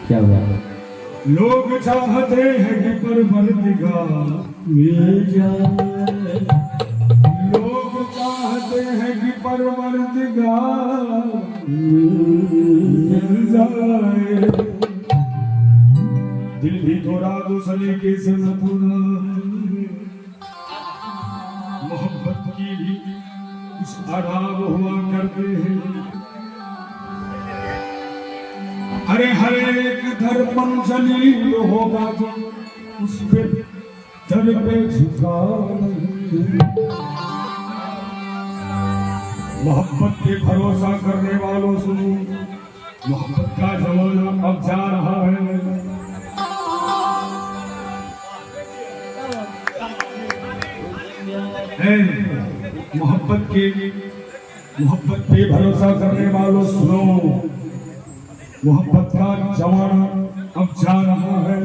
क्या हुआ? लोग चाहते हैं कि परवरदिगार मिल जाए, लोग चाहते हैं कि परवरदिगार मिल जाए। दिल भी थोड़ा तो सलीके से न थोड़ा, मोहब्बत की भी कुछ आदाब हुआ करते हैं। अरे हर एक दर्पण जलील होगा जो उस पे दर पे झुका नहीं। मोहब्बत पे भरोसा करने वालों सुनो, मोहब्बत का जमाना अब जा रहा है। मोहब्बत पे भरोसा करने वालों सुनो, मोहब्बत का जमाना अब जा रहा है।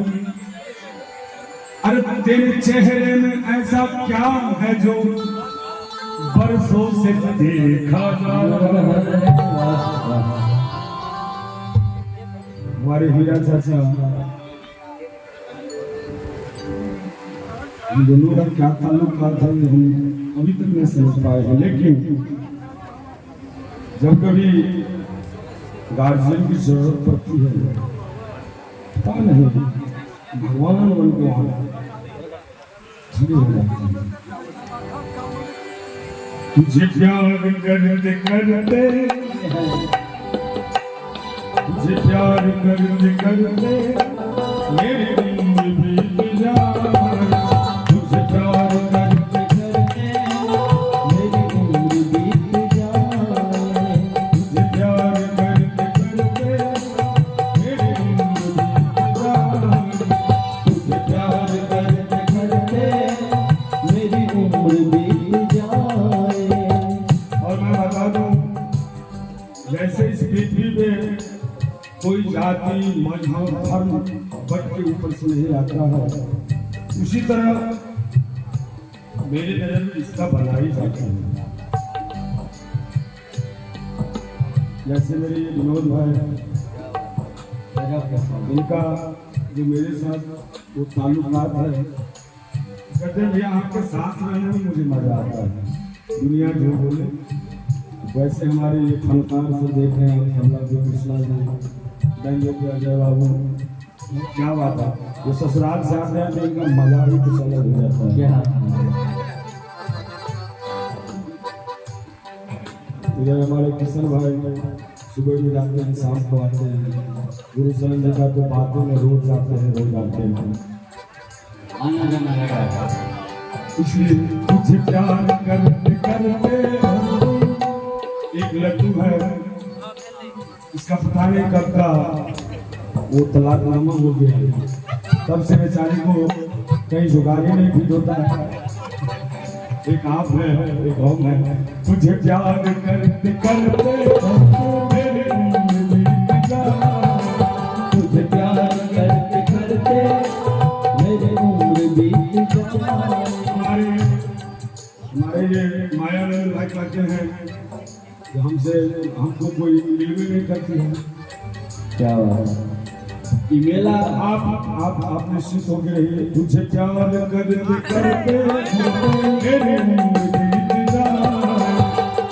अरे तेरे चेहरे में ऐसा क्या है जो बरसों से देखा जा रहा है। हमारे हीरा चाचा, हम दोनों का क्या ताल्लुकात है हम अभी तक नहीं समझ पाए हैं, लेकिन जब कभी गार्जियन की जरूरत पड़ती है, पता नहीं भगवान उनको खड़े हो जाते हैं। तुझे प्यार करते करते, तुझे प्यार करते करते मेरी उम्र बीत जाए। तुझे प्यार करते करते मेरी उम्र बीत जाए। तुझे प्यार करते करते मेरी उम्र बीत जाए। तुझे प्यार करते करते मेरी उम्र बीत जाए। और मैं बता दूं, जैसे इस पृथ्वी पे कोई जाति मजहब धर्म बट के ऊपर से नहीं आता है, उसी तरह मेरे नजर में इसका बना ही जाता है। जैसे मेरे विनोद भाई, इनका जो मेरे साथ वो ताल्लुकात है, कहते हैं भैया आपके साथ रहने में मुझे मजा आता है। दुनिया जो बोले वैसे हमारे ये फनकार से देख रहे हैं, हमला जो कृष्णा जी, अजय बाबू, क्या बात है। वो ससुराल से आते हैं तो इनका मजा ही कुछ अलग हो जाता है। इधर हमारे किशन भाई सुबह भी जाते हैं, शाम को आते हैं। गुरु शरण जी का तो बातों में रोज जाते हैं, रोज आते हैं। इसलिए तुझे प्यार करते करते, एक लड्डू है, इसका पता नहीं कब का वो तलाकनामा हो गया, तब से बेचारी को कहीं जुगाड़ी नहीं भी होता है। एक आप है, एक हम है। तुझे प्यार करते करते मेरी उम्र बीत जाए। तुझे प्यार करते करते मेरी उम्र बीत जाए। हमारे ये माया भाई कहते हैं कि हमको कोई मिलवे नहीं करती है। क्या हुआ? ईमेल आप निश्चित होकर रहिए। तुझे प्यार करते करते मेरी उम्र बीत जाए।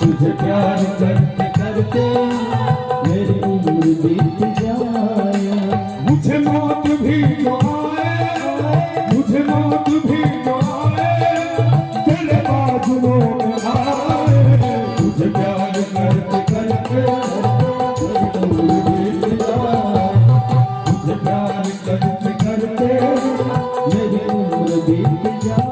तुझे प्यार करते करते मेरी उम्र बीत जाए। मुझे मौत भी जो आए, मुझे मौत भी जो आए, तेरे बाजू में आए। तुझे प्यार करते करते मेरी उम्र बीत जाए। तुझे प्यार करते करते मेरी उम्र बीत जाए।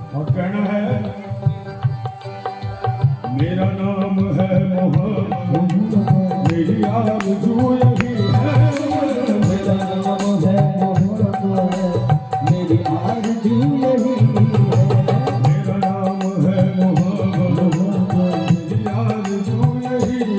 और कहना है, मेरा नाम है मोहम्मद, मेरी आरज़ू यही है। मेरा नाम है मोहम्मद, मेरी आरज़ू यही है। मेरा नाम है मोहम्मद, मेरी आरज़ू यही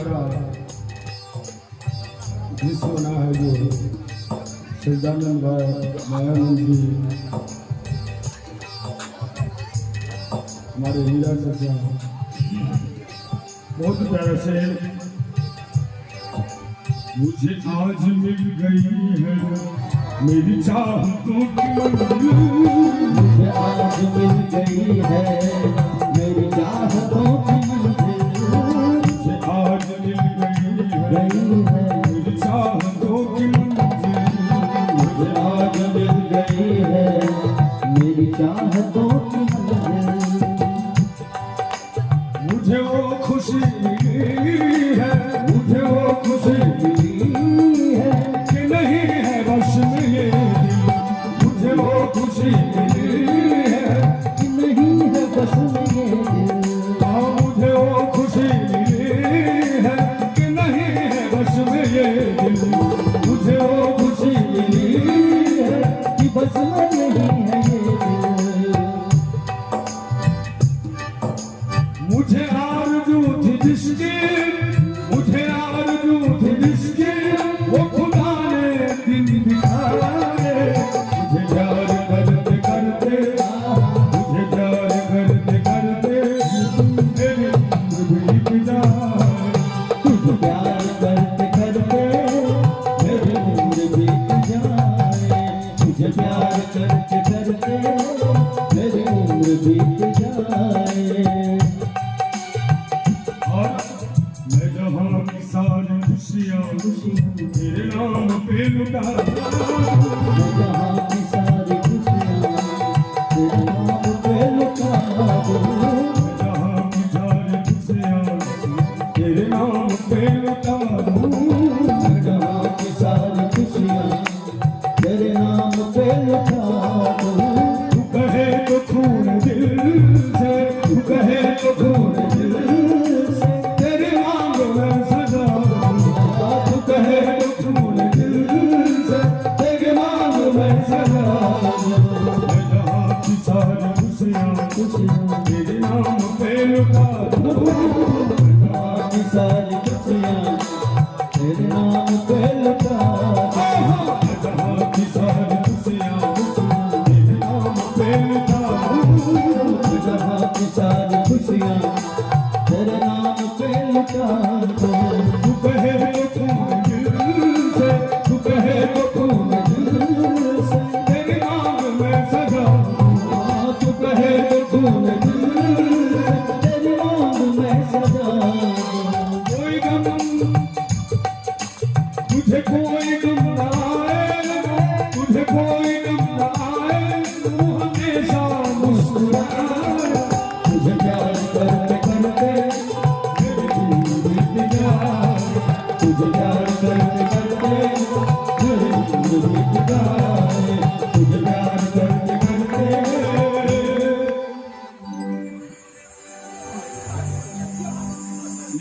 प्यारा दृश्य बना है जो सच्चिदानंद भाई मायानंद जी हमारे हीरा सचा बहुत प्यारा से मुझे आज मिल गई है मेरी चाहतों की मंजिल मुझे आज मिल गई है मेरी चाहतों की मंजिल मुझे आज मिल गई है मेरी चाहतों की मंजिल मुझे आज मिल गई है मेरी चाहतों की मंजिल मुझे वो खुशी मिली है मुझे वो खुशी मिली है कि नहीं है बस में ये दिल मुझे वो खुशी मिली है कि नहीं है बस में ये दिल हाँ मुझे वो खुशी मिली है कि नहीं है बस में ये दिल मुझे वो खुशी मिली है कि बस में नहीं है ये दिल मुझे आरज़ू थी जिसकी मुझे आरज़ू थी जिसकी वो खुदा ने दिन दिखाए मुझे प्यार करते करते मुझे प्यार करते करते मेरी उम्र बीत जाए तुझे प्यार करते करते मेरी उम्र बीत जाए तुझे प्यार करते करते मेरी उम्र बीत जाए और मैं जहाँ की सारी खुशियाँ तेरे नाम पे लुटा जहाँ की सारी खुशियाँ तेरे नाम पे लुटा दूँ जहाँ की सारी खुशियाँ तेरे नाम पे लुटा जहाँ की सारी खुशियाँ तेरे नाम पे लुटा दूँ तू कहे तो खून दिल से तू कहे तो खून दिल से तेरे मांग में सजा तू कहे तो खून दिल से तेरे मांग में सजा मैं जहाँ की सारी खुशियाँ खुशियाँ तेरे नाम पे लुटा जहाँ की सारी खुशियाँ तेरे नाम पे लुटा मैं जहाँ की सारी खुशियाँ तेरे नाम पे लुटा जहाँ की सारी खुशियाँ तेरे नाम पे लुटा तू कहे तो खून दिल से तू कहे तो खून दिल से तेरे मांग में सजा तू कहे तो खून दिल से तेरे नाम में सजा कोई गम तुझे कोई गम ना आए तुझे कोई गम ना आए तू हमेशा मुस्कुराए तुझे प्यार करते करते मेरी जिंदगी बीत जाए तुझे प्यार करते